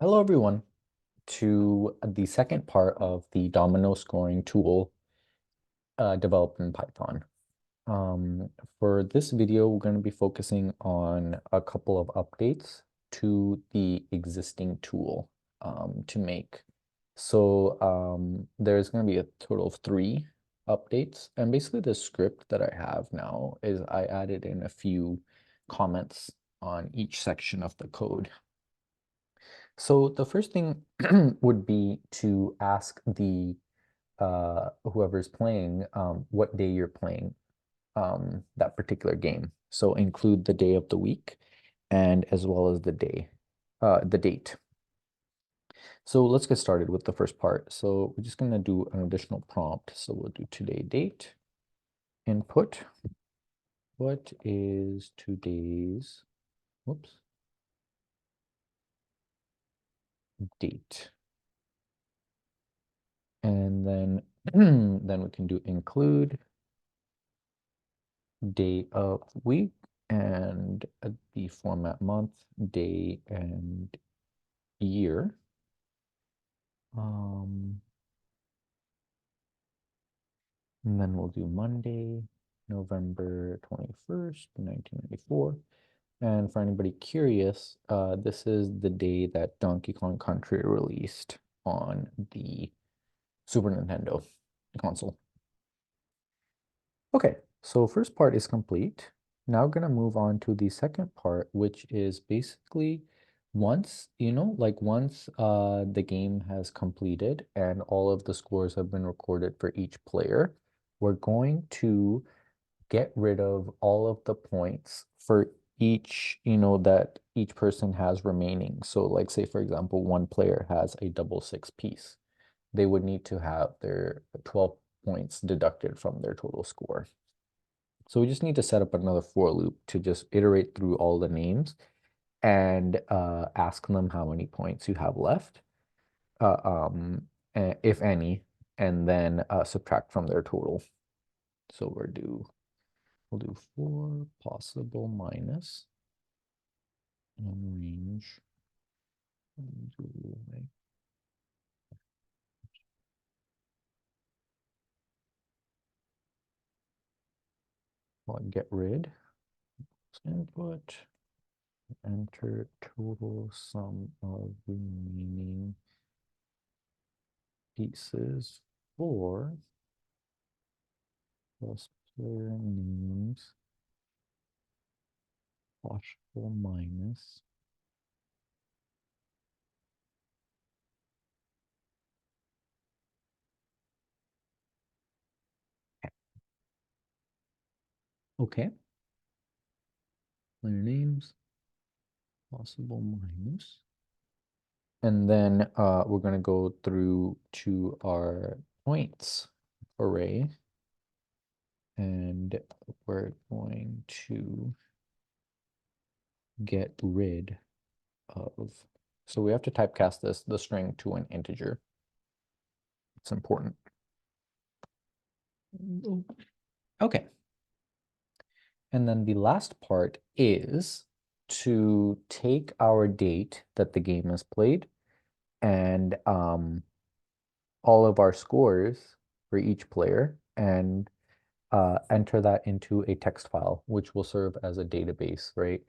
Hello everyone to the second part of the domino scoring tool developed in Python. For this video, we're going to be focusing on a couple of updates to the existing tool to make. So there's going to be a total of 3 updates. And basically the script that I have now is I added in a few comments on each section of the code. So the first thing would be to ask the whoever's playing what day you're playing that particular game. So include the day of the week and as well as the date. So let's get started with the first part. So we're just going to do an additional prompt. So we'll do today date input. What is today's, whoops, date? And then then we can do include day of week and the format month, day, and year. And then we'll do Monday, November 21st, 1994. And for anybody curious, this is the day that Donkey Kong Country released on the Super Nintendo console. Okay, so first part is complete. Now we're gonna move on to the second part, which is basically once the game has completed and all of the scores have been recorded for each player, we're going to get rid of all of the points for each, that each person has remaining. So like say for example, one player has a double 6 piece. They would need to have their 12 points deducted from their total score. So we just need to set up another for loop to just iterate through all the names and ask them how many points you have left, if any, and then subtract from their total. So we'll do for possible minus and range. Well, get rid, input, enter total sum of remaining pieces for plus player names possible minus okay, player names possible minus, and then we're going to go through to our points array, and we're going to get rid of, so we have to typecast the string to an integer. It's important. Okay. And then the last part is to take our date that the game has played and all of our scores for each player and enter that into a text file, which will serve as a database, right?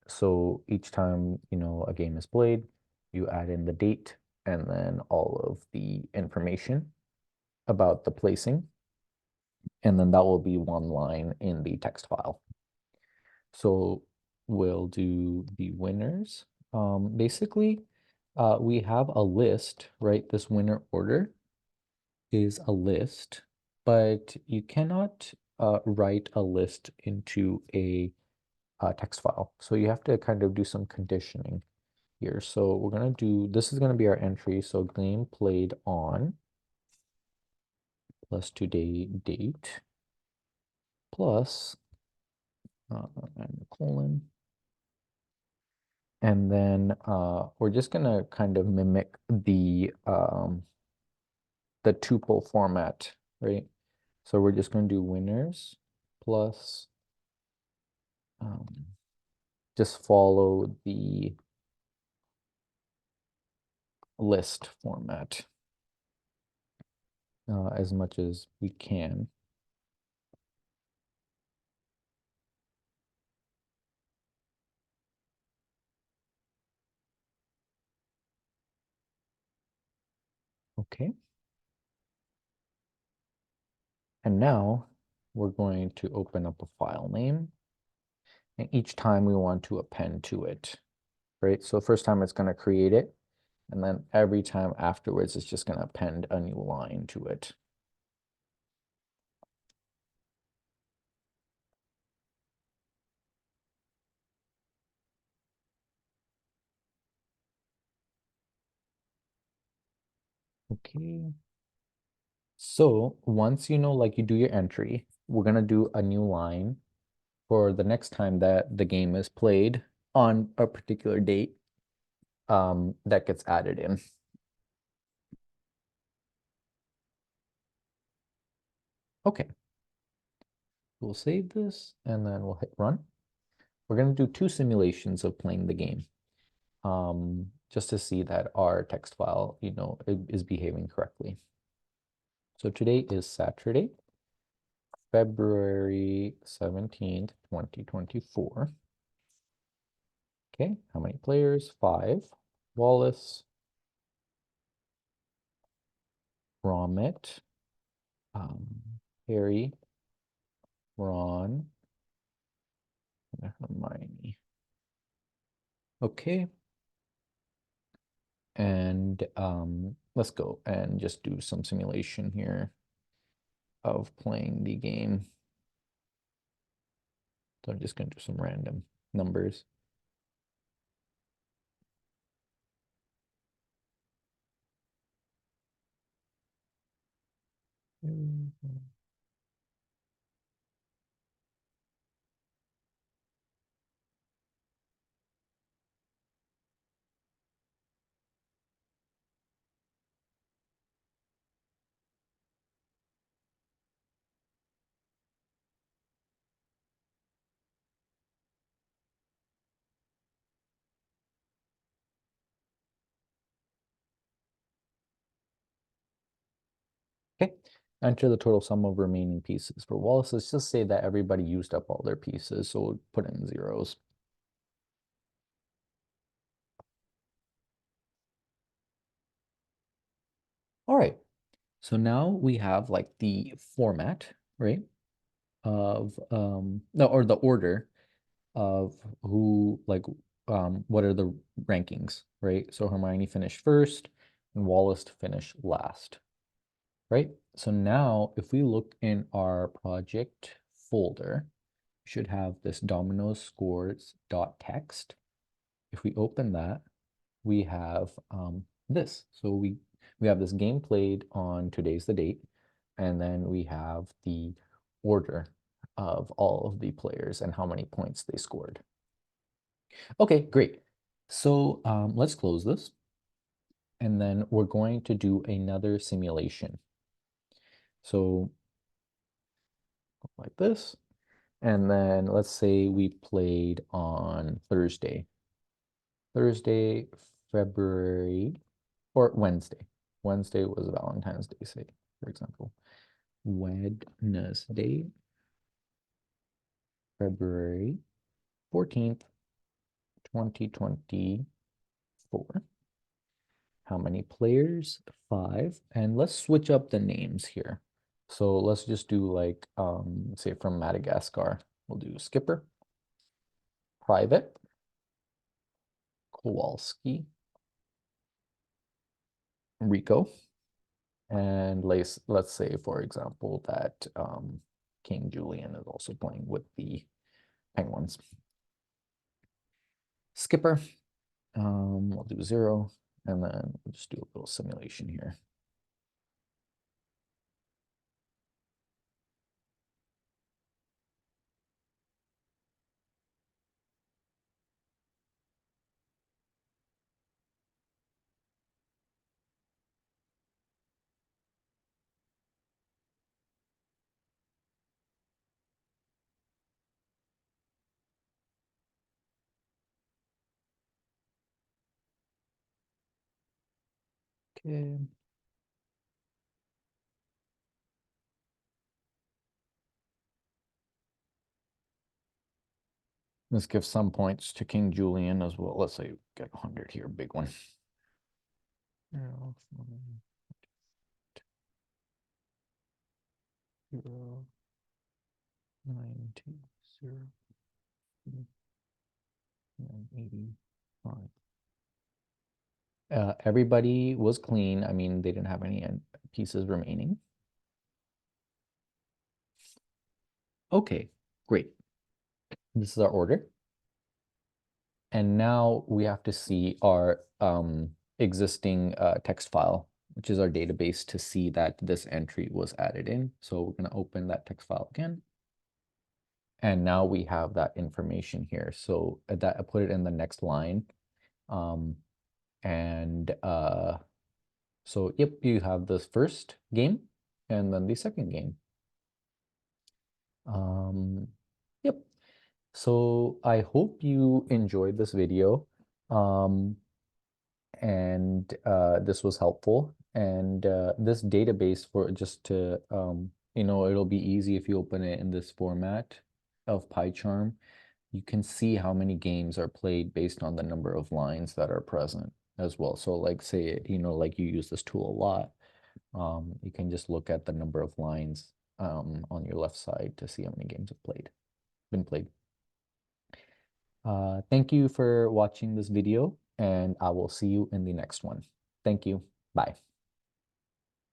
So each time, a game is played, you add in the date and then all of the information about the placing, and then that will be one line in the text file. So we'll do the winners. Basically, we have a list, right? This winner order is a list, but you cannot write a list into a text file. So you have to kind of do some conditioning here. So we're going to do, this is going to be our entry. So game played on plus today date plus and a colon. And then we're just going to kind of mimic the tuple format, right? So we're just going to do winners plus just follow the list format as much as we can. Okay. And now we're going to open up a file name. And each time we want to append to it, right? So first time it's going to create it. And then every time afterwards, it's just going to append a new line to it. Okay. So once you know, like you do your entry, we're going to do a new line for the next time that the game is played on a particular date that gets added in. Okay. We'll save this and then we'll hit run. We're going to do 2 simulations of playing the game just to see that our text file, is behaving correctly. So today is Saturday, February 17th, 2024. Okay, how many players? 5. Wallace, Gromit, Harry, Ron, and Hermione. Okay. And let's go and just do some simulation here of playing the game. So I'm just going to do some random numbers. Okay, enter the total sum of remaining pieces. For Wallace, let's just say that everybody used up all their pieces, so we'll put in zeros. All right, so now we have like the format, right, of no, or the order of who, like, what are the rankings, right? So Hermione finished first and Wallace finished last, right? So now if we look in our project folder, we should have this Domino scores dot text. If we open that, we have this. So we have this game played on today's the date, and then we have the order of all of the players and how many points they scored. Okay, great. So let's close this. And then we're going to do another simulation. So like this. And then let's say we played on Thursday. Thursday, February, or Wednesday. Wednesday was Valentine's Day, say, for example. Wednesday, February 14th, 2024. How many players? 5. And let's switch up the names here. So let's just do like, say from Madagascar, we'll do Skipper, Private, Kowalski, Rico, and let's say, for example, that King Julian is also playing with the Penguins. Skipper, we'll do 0, and then we'll just do a little simulation here. Okay. Let's give some points to King Julian as well. Let's say get 100 here, big one. 0, 0, 90, 0, 85. Everybody was clean. I mean, they didn't have any pieces remaining. Okay, great. This is our order. And now we have to see our existing text file, which is our database, to see that this entry was added in. So we're going to open that text file again. And now we have that information here. So that I put it in the next line. So yep, you have this first game and then the second game. Yep. So I hope you enjoyed this video. And this was helpful. And this database, for just to, it'll be easy if you open it in this format of PyCharm. You can see how many games are played based on the number of lines that are present as well. So like say, like you use this tool a lot, you can just look at the number of lines on your left side to see how many games have been played. Thank you for watching this video, and I will see you in the next one. Thank you. Bye.